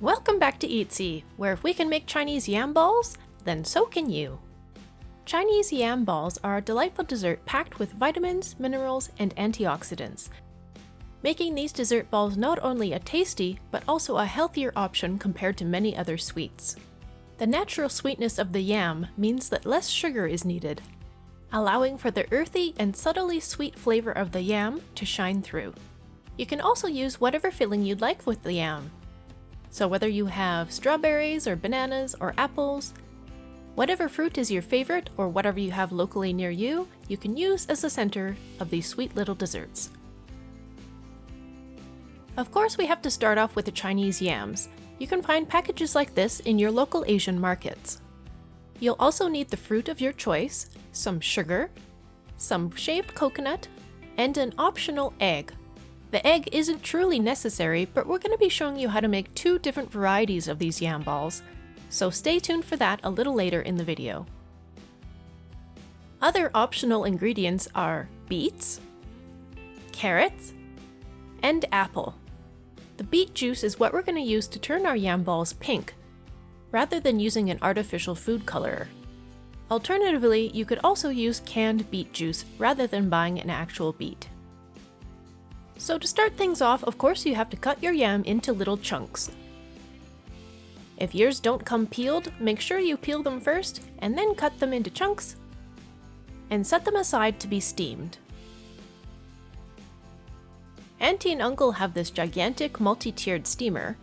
Welcome back to Eatsy, where if we can make Chinese yam balls, then so can you. Chinese yam balls are a delightful dessert packed with vitamins, minerals, and antioxidants, making these dessert balls not only a tasty, but also a healthier option compared to many other sweets. The natural sweetness of the yam means that less sugar is needed, allowing for the earthy and subtly sweet flavor of the yam to shine through. You can also use whatever filling you'd like with the yam. So whether you have strawberries or bananas or apples, whatever fruit is your favorite or whatever you have locally near you, you can use as the center of these sweet little desserts. Of course, we have to start off with the Chinese yams. You can find packages like this in your local Asian markets. You'll also need the fruit of your choice, some sugar, some shaved coconut, and an optional egg. The egg isn't truly necessary, but we're going to be showing you how to make two different varieties of these yam balls, so stay tuned for that a little later in the video. Other optional ingredients are beets, carrots, and apple. The beet juice is what we're going to use to turn our yam balls pink, rather than using an artificial food colorer. Alternatively, you could also use canned beet juice rather than buying an actual beet. So to start things off, of course you have to cut your yam into little chunks. If yours don't come peeled, make sure you peel them first and then cut them into chunks and set them aside to be steamed. Auntie and Uncle have this gigantic multi-tiered steamer,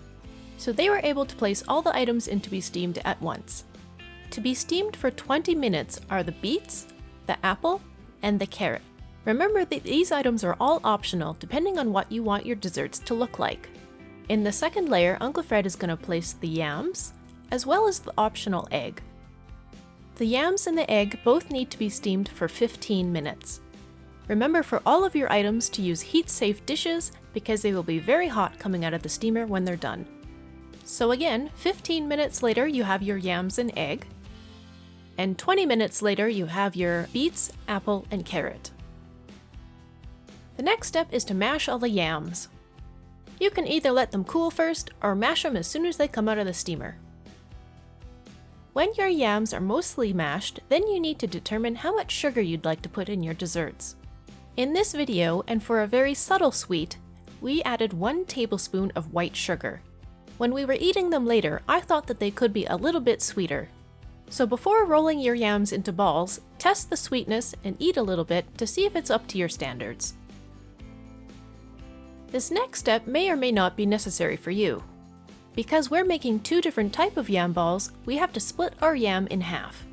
so they were able to place all the items in to be steamed at once. To be steamed for 20 minutes are the beets, the apple, and the carrot. Remember that these items are all optional depending on what you want your desserts to look like. In the second layer, Uncle Fred is going to place the yams, as well as the optional egg. The yams and the egg both need to be steamed for 15 minutes. Remember for all of your items to use heat-safe dishes because they will be very hot coming out of the steamer when they're done. So again, 15 minutes later you have your yams and egg, and 20 minutes later you have your beets, apple, and carrot. The next step is to mash all the yams. You can either let them cool first or mash them as soon as they come out of the steamer. When your yams are mostly mashed, then you need to determine how much sugar you'd like to put in your desserts. In this video, and for a very subtle sweet, we added 1 tablespoon of white sugar. When we were eating them later, I thought that they could be a little bit sweeter. So before rolling your yams into balls, test the sweetness and eat a little bit to see if it's up to your standards. This next step may or may not be necessary for you. Because we're making 2 different types of yam balls, we have to split our yam in half.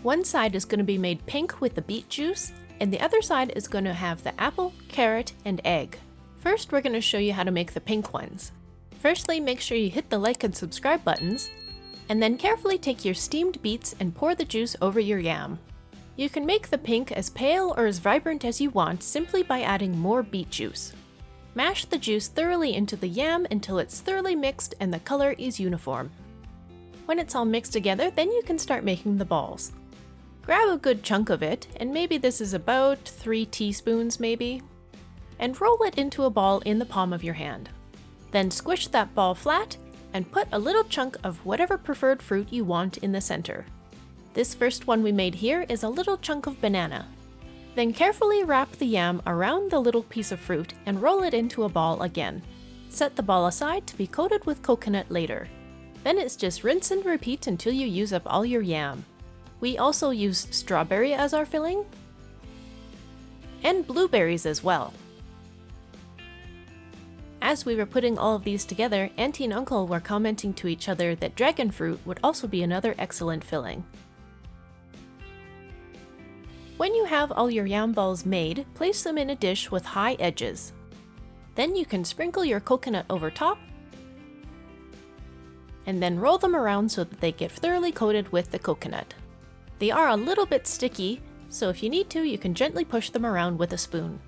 One side is going to be made pink with the beet juice, and the other side is going to have the apple, carrot, and egg. First, we're going to show you how to make the pink ones. Firstly, make sure you hit the like and subscribe buttons, and then carefully take your steamed beets and pour the juice over your yam. You can make the pink as pale or as vibrant as you want simply by adding more beet juice. Mash the juice thoroughly into the yam until it's thoroughly mixed and the color is uniform. When it's all mixed together, then you can start making the balls. Grab a good chunk of it, and maybe this is about 3 teaspoons maybe, and roll it into a ball in the palm of your hand. Then squish that ball flat and put a little chunk of whatever preferred fruit you want in the center. This first one we made here is a little chunk of banana. Then carefully wrap the yam around the little piece of fruit and roll it into a ball again. Set the ball aside to be coated with coconut later. Then it's just rinse and repeat until you use up all your yam. We also used strawberry as our filling, and blueberries as well. As we were putting all of these together, Auntie and Uncle were commenting to each other that dragon fruit would also be another excellent filling. When you have all your yam balls made, place them in a dish with high edges. Then you can sprinkle your coconut over top, and then roll them around so that they get thoroughly coated with the coconut. They are a little bit sticky, so if you need to, you can gently push them around with a spoon.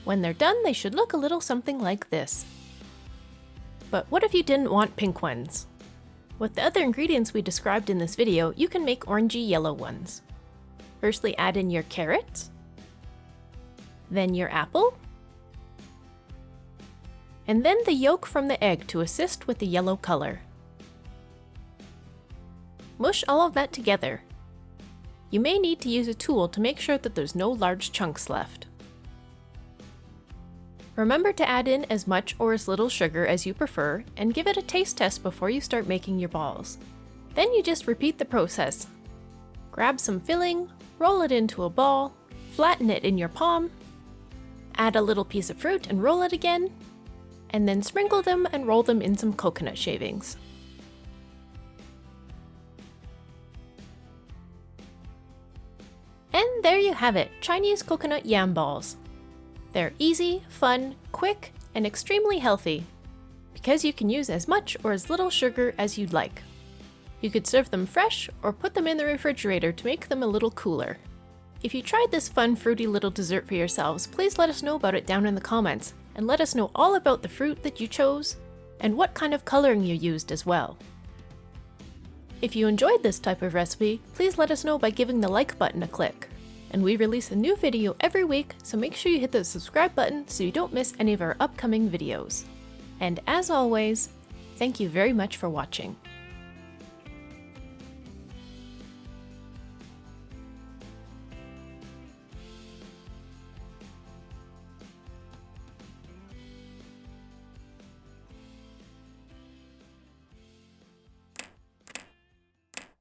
When they're done, they should look a little something like this. But what if you didn't want pink ones? With the other ingredients we described in this video, you can make orangey yellow ones. Firstly, add in your carrots, then your apple, and then the yolk from the egg to assist with the yellow color. Mush all of that together. You may need to use a tool to make sure that there's no large chunks left. Remember to add in as much or as little sugar as you prefer and give it a taste test before you start making your balls. Then you just repeat the process. Grab some filling, roll it into a ball, flatten it in your palm, add a little piece of fruit and roll it again, and then sprinkle them and roll them in some coconut shavings. And there you have it, Chinese coconut yam balls. They're easy, fun, quick, and extremely healthy, because you can use as much or as little sugar as you'd like. You could serve them fresh or put them in the refrigerator to make them a little cooler. If you tried this fun, fruity little dessert for yourselves, please let us know about it down in the comments, and let us know all about the fruit that you chose, and what kind of coloring you used as well. If you enjoyed this type of recipe, please let us know by giving the like button a click. And we release a new video every week, so make sure you hit the subscribe button so you don't miss any of our upcoming videos. And as always, thank you very much for watching.